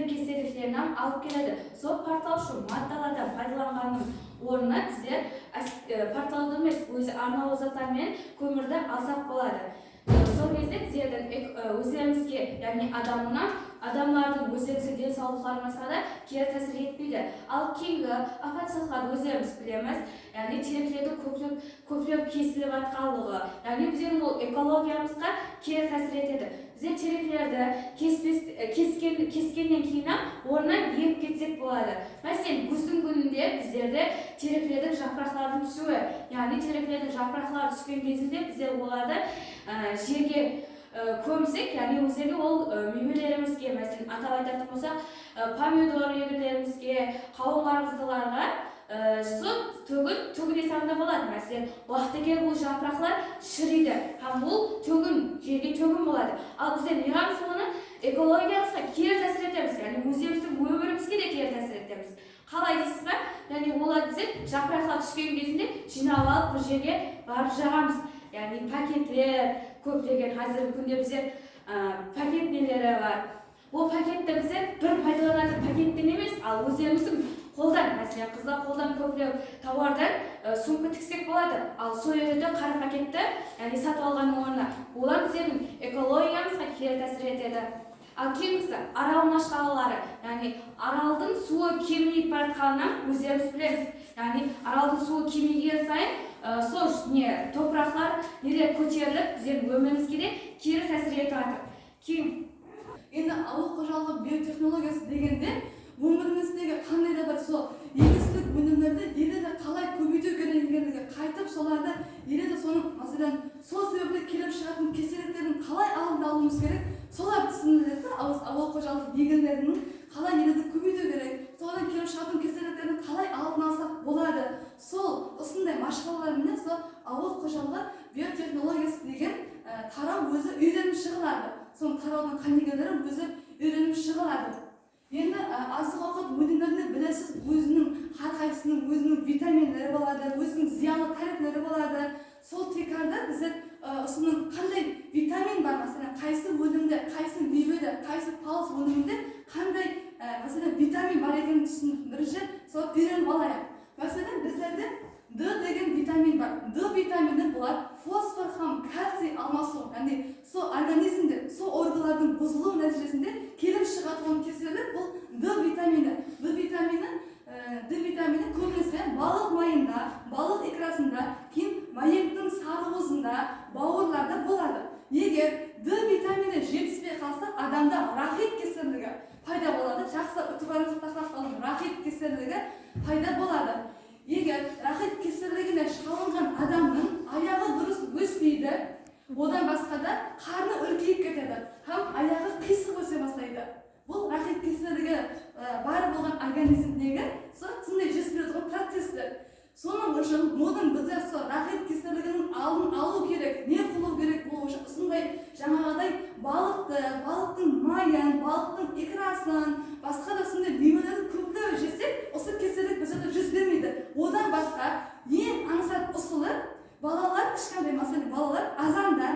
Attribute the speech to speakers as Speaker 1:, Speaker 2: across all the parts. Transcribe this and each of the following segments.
Speaker 1: кеселіктерін алып келеді. Сол партлаушы маддалардан пайдаланғанның орнына біздер партлауды емес, өзі арнаулы заттармен көмірді алсақ болады. Сол кезде біздердің өздерімізге, яғни адамдардың өздерімізге денсаулықтарына да кері тәсір етпейді. Ал кейінгі апатшылықтарды өздеріміз білеміз, яғни теректердің көптеп кесіліп жатқандығы, яғни біздердің ол экологиямызға кері тәсір етеді. Біздер теректерді кескеннен кейін орнына егіп кетсек болады. Мәселен, күздің күнінде біздерде теректердің жапырақтардың түсуі, яғни теректердің жапырақтары түскен кезінде біздер оларды жерге көмсек, яғни өздерге ол мемелерімізге, мәселен, атап айтатын болсақ, помидор егілерімізге, қауын қарбыздыларға төгін есамда болады. Мәселен, уақыты келіп бұл жапырақлар шіриді, һәм бұл жерге төгін болады. Ал біздер неғамыз оны экологиямызға кері тәсір етеміз, яғни өздеріміздің өмірімізге де кері тәсір етеміз. Қалай дейсіз ба? Яғни олар біздер жапырақлар түскен кезінде жинап алып бір жерге барып жағамыз. Яғни пакетлер көптеген қазіргі күнде біздер пакет нелері бар. Ол пакетті біздер бір пайдаланатын пакеттен емес, ал өздеріміздің қолдан, мәселен, қыздар қолдан көптеген тауардан сумка тіксек болады. Ал сол жерде қара пакетті, яғни сатып алғанның орнына, олар біздердің экологиямызға кері тәсір етеді. Ал кейінгісі арал машқалалары, яғни аралдың суы кемейіп бара жатқанынан өздеріміз білеміз. Яғни аралдың суы кемейген сайын сол топырақтар көтеріліп, біздердің өмірімізге де кері тәсір етіп жатыр.
Speaker 2: Енді ауыл қожалығы биотехнологиясы дегенде өміріміздегі қандай да бір сол егістік өнімдерді елді қалай көбейту керектігін қайтып соларды елді соның мәселен сол себепті келіп шығатын кеселіктердің қалай алдын алуымыз керек, солар түсіндіреді. Ауыл қожалығы егіндерінің қалай елді көбейту керек, содан келіп шығатын кеселіктердің қалай алдын алсақ болады. Сол осындай машқалармен сол ауыл қожалығы биотехнологиясы деген тарау өзі үйреніп шығылады. Соның тараудың қанегелері өзі үйреніп шығылады. Енді азық-ауқат өнімдерінде білесіз, өзінің әрқайсысының өзінің витаминдері болады, өзінің зиялы тарифлері болады. Сол трикарда біздер осының қандай витамин бар, мәселен, қайсы өнімде, қайсы мейведе, қайсы палыс өнімінде қандай мәселен витамин бар екенін түсіндіруші сол үйреніп алайық. Мәселен, біздерде Д деген витамин бар. Д витамині бұлар фосфор һәм кальций алмасу, яғни сол организмде, сол органдардың бұзылу нәтижесінде келіп шығатын кеселік бұл Д витамині. Д витамині көбінесе балық майында, балық икрасында, кейін маектің сарыуызында, бауырларда болады. Егер Д витамині жетіспей қалса, адамда рахит кеселігі пайда болады. Жақсы ұтыбарыңызды тақлап қалың, рахит кеселігі пайда болады. Егер рахит кеселігіне шалынған адамның аяғы дұрыс өспейді, одан басқа да қарны үлкейіп кетеді, һәм аяғы қисық өсе бастайды. Бұл рахит кеселігі бар болған организмдегі сондай жетіспей процестер. Соның үшін мұның біздер сол рахит кеселігінің алдын алу керек, не қылу керек бұл үшін осындай жаңағыдай балықтың майын, балықтың икрасын, басқа да сондай мейвелерді көптеп жесек, осы кеселік біздерде жүз бермейді. Одан басқа ең аңсат ұсылы балалар, кішкентай мәселен балалар азанда,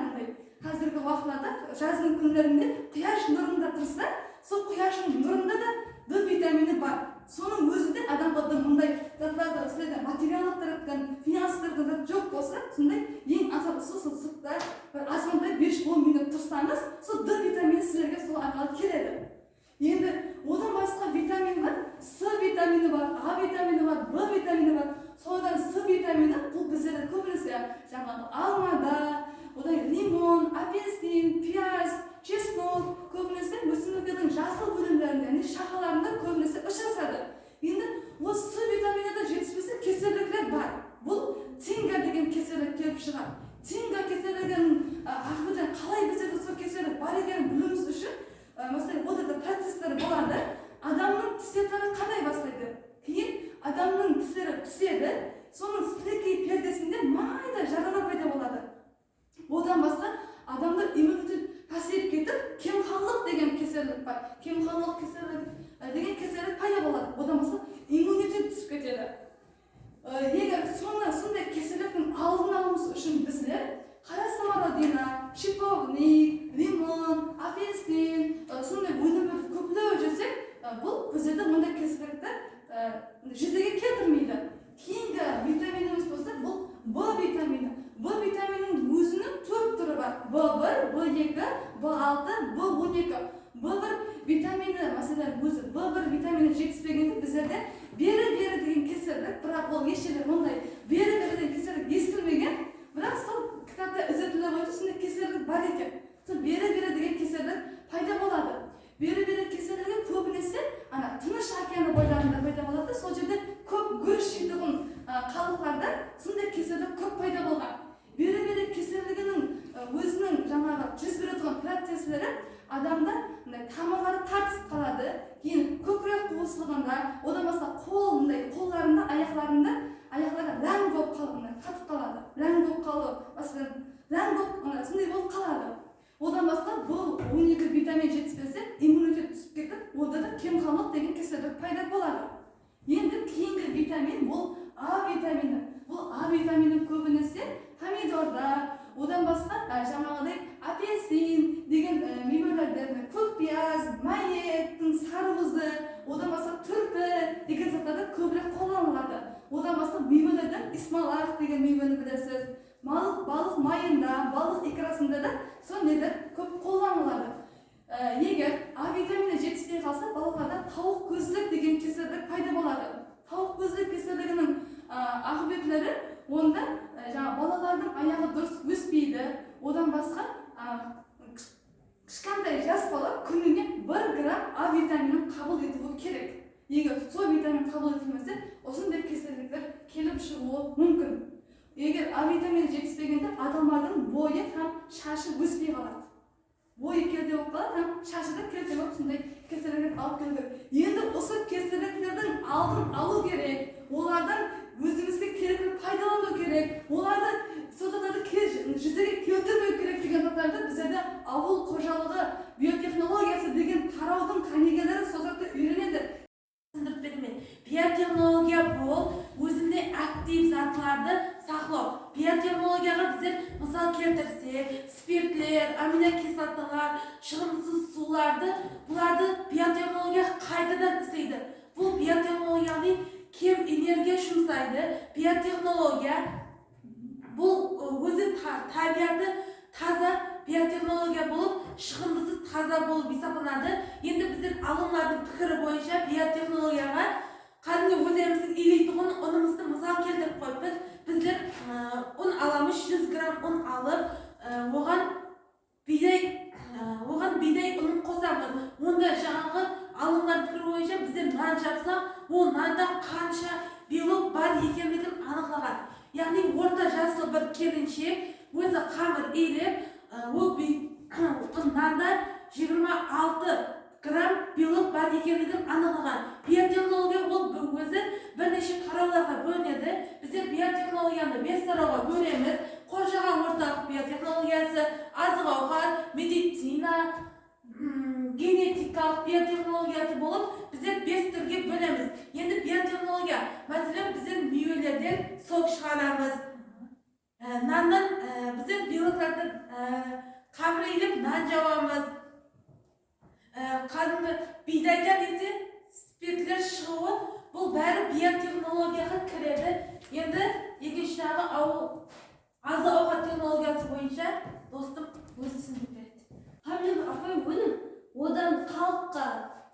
Speaker 2: қазіргі уақытларда жаздың күндерінде құяш нұрында тұрса, сол құяштың нұрында да Д витамині бар. Соның өзінде адамға мұндай заттарды осылайда материалдық тараптан, финанстық тарапта жоқ болса, сондай ең аңсат ұсыл сыртта азғандай 5-10 минут тұрсаңыз, сол Д витамині сіздерге сол арқылы келеді. Енді одан басқа витамин бар, С витамині бар, А витамині бар, Б витамині бар. Содан С витамині бұл біздерде көбінесе жаңағы алмада, одан лимон, апельсин, пияз, чеснок көбінесе өсімдіктердің жасыл бөлімдерінде, яғни шақаларында көбінесе ұшырасады. Енді осы С витамині де жетіспесе кеселіктер бар. Бұл тинга деген кеселік келіп шығады. Тинга кеселігінің ақырдан қалай біздерде сол кеселік бар екенін білуіміз үшін, мәселен, ода процестер болады. Адамның тіс етері қандай бастайды? Кейін адамның тістері түседі, соның сілекей пердесінде майда жаралар пайда болады. Одан басқа адамда иммунитет пасиып кетіп, кемқалдық деген кеселік бар. Кемқалдық деген кеселік пайда болады. Одан басқа иммунитет түсіп кетеді. Егер сондай кеселіктің алдын алуымыз үшін біздер қара самародина, шиповник, лимон, апельсин, сондай өнімдерді көптеп жесек, жүзеге келтірмейді. Кейінгі витаминіміз болса, бұл В витамині. В витаминінің өзінің 4 түрі бар. В1, В2, В6, В12. В1 витамині, мәселен, өзі В1 витамині жетіспегенде біздерде бері деген кесірлік, бірақ ол ешжерде мұндай бері деген кесірлік естілмеген, бірақ сол кітапта ізетілі бойынша сондай кесірлік бар екен. Сол бері деген кесірлік пайда болады. Бері кесірлігі көбінесе Тыныш океаны бойларында пайда болады. Сол жерде көп гүріш жейтін халықтарда сондай кесірлік көп пайда болған. Бері кесірлігінің өзінің жаңағы жүз беретін процесслері адамда тамырлары тартысып қалады. Кейін көкірек қуысылғанда, одан басқа қолдарында, аяқтары ләң болып қалады, қатып қалады. Ләң болып қалу, мәселен, ләң болып сондай болып қалады. Одан басқа бұл 12 витамин жетіспесе, иммунитет түсіп кетіп, онда да кемқалдық деген кесірлік пайда болады. Енді кейінгі витамин бұл А витамині. Бұл А витамині көбінесе помидорда, одан басқа жаңағыдай апельсин деген мейвелерде, көк пияз, майеттің сарықұзы, одан басқа түрпі деген заттарда көбірек қолданылады. Одан басқа мейвелерден исмалақ деген мейвені білесіз. Балық майында, балық икрасында да сондайлар көп қолданылады. Егер А витамині жетіспей қалса, балаларда тауық көзілік деген кесірлік пайда болады. Тауық көзілік кесірлігінің ақыбетлері онда балалардың аяғы дұрыс өспейді. Одан басқа кішкентай жас бала күніне 1 грамм А витаминін қабыл етуі керек. Егер сол витамин қабыл етілмесе, осындай кесірліктер келіп шығуы мүмкін. Егер А витамині жетіспегенде адамдардың бойы шашы өспей қалады. Бойы келте болып қалады, шашы да келте болып сондай кесірлік алып келу керек. Енді осы кесірліктердің алдын алу керек. Олардан өзімізге керекті пайдалану керек. Оларды соттарды жүзеге келтірмеу керек деген заттарды біздерде ауыл қожалығы биотехнологиясы деген тараудың қанегелері созатты үйренеді.
Speaker 3: Биотехнология бұл өзінде актив затларды сақлау. Биотехнологияға біздер мысал келтірсек, спиртлер, аминокислоталар, шығымсыз суларды, бұларды биотехнология қайтадан істейді. Бұл биотехнологияның кем энергия жұмсайды. Биотехнология бұл өзі табиғаты таза биотехнология болып, шығымсыз таза болып есептелінеді. Енді біздер ғалымдардың пікірі бойынша биотехнологияға кәдімгі өзіміздің илейтұғын ұнымызды мысал келтіріп қойып, біздер ұн аламыз, 100 грамм ұн алып, оған бидай ұнын қосамыз. Онда жаңағы алынған пікір бойынша біздер нан жапсақ, ол нанда қанша белок бар екендігін анықтаған. Яғни орта жасы бір келіншек өзі қамыр илеп, ол нанда 26 грамм белок бар екендігін анықтаған. Биотехнология ол өзі бірнеше тарауларға бөлінеді. Біздер биотехнологияны 5 тарауға бөлеміз. Қоршаған орталық биотехнологиясы, азық-ауқат, медицина, генетикалық биотехнологиясы болып, біздер 5 түрге бөлеміз. Енді биотехнология, мәселен, біздер мейвелерден сок шығарамыз. Нандан біздер белоктарды қамыр илеп нан жабамыз. Қадымғы бидайдан ете спиртлер шығуы, бұл бәрі биотехнологияға кіреді. Енді екінші жағы азық-ауқат технологиясы бойынша достым өзі түсіндіріп береді.
Speaker 4: Помидор апай өнім одан халыққа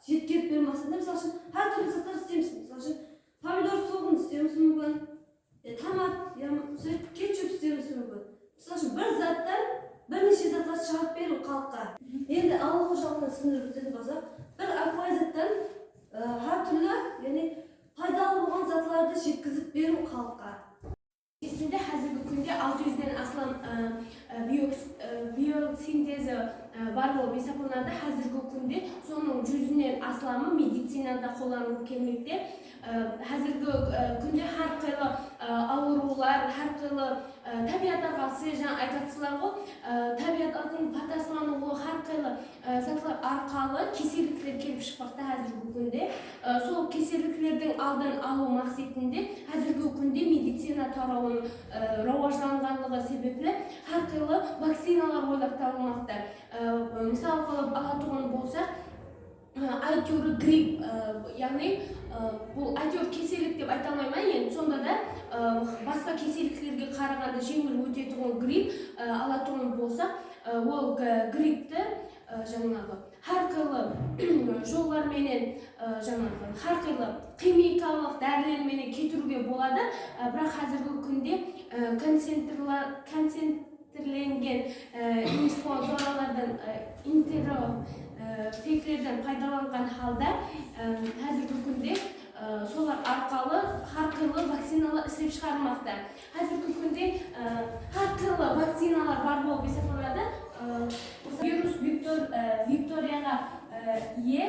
Speaker 4: жеткізіп беру мақсатында, мысалы үшін, әртүрлі заттар істейміз. Мысалы үшін, помидор соғын істеуіміз мүмкін, томат, кетчуп істеуіміз мүмкін. Мысалы үшін, бір заттан бірнеше заттар шығарып беру халыққа. Енді ауыл қожалығына түсіндіріп өтетін болсақ, бір апай заттан әртүрлі, яғни пайдалы болған заттарды жеткізіп беру халыққа.
Speaker 1: Есімде қазіргі күнде 600-ден астам биосинтезі бар болып есептелінеді. Қазіргі күнде соның 100-ден астамы медицинада қолданылып келмекте. Қазіргі күнде әрқилы аурулар, әрқилы табиғаттарға жаңа айтатсыздар ғой, табиғаттың патасылануы әрқилы заттар арқылы кеселдіктер келіп шықпақта қазіргі күнде. Сол кеселдіктердің алдын алу мақсатында қазіргі күнде медицина тарауының рауажданғандығы себеплі әрқилы вакциналар ойлап табылмақта. Мысал қылып алатұғын болсақ, әйтеуір грипп, яғни бұл әйтеуір кеселік деп айта алмаймын, енді сонда да басқа кеселіктерге қарағанда жеңіл өтетұғын грипп алатұғын болсақ, ол гриппті жаңағы әрқилы жолдарменен жаңағы әрқилы химикалық дәрілерменен кетіруге болады, бірақ қазіргі күнде концентрленген инфозоралардан интерфектерден пайдаланған халда қазіргі күнде солар арқалы әрқилы вакциналар ісіп шығарылмақта. Қазіргі күнде әрқилы вакциналар бар болып есептеледі. Вирус Викторияға ие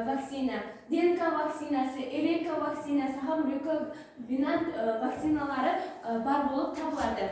Speaker 1: вакцина, ДНК вакцинасы, РНК вакцинасы һәм рекомбинант вакциналары бар болып табылады.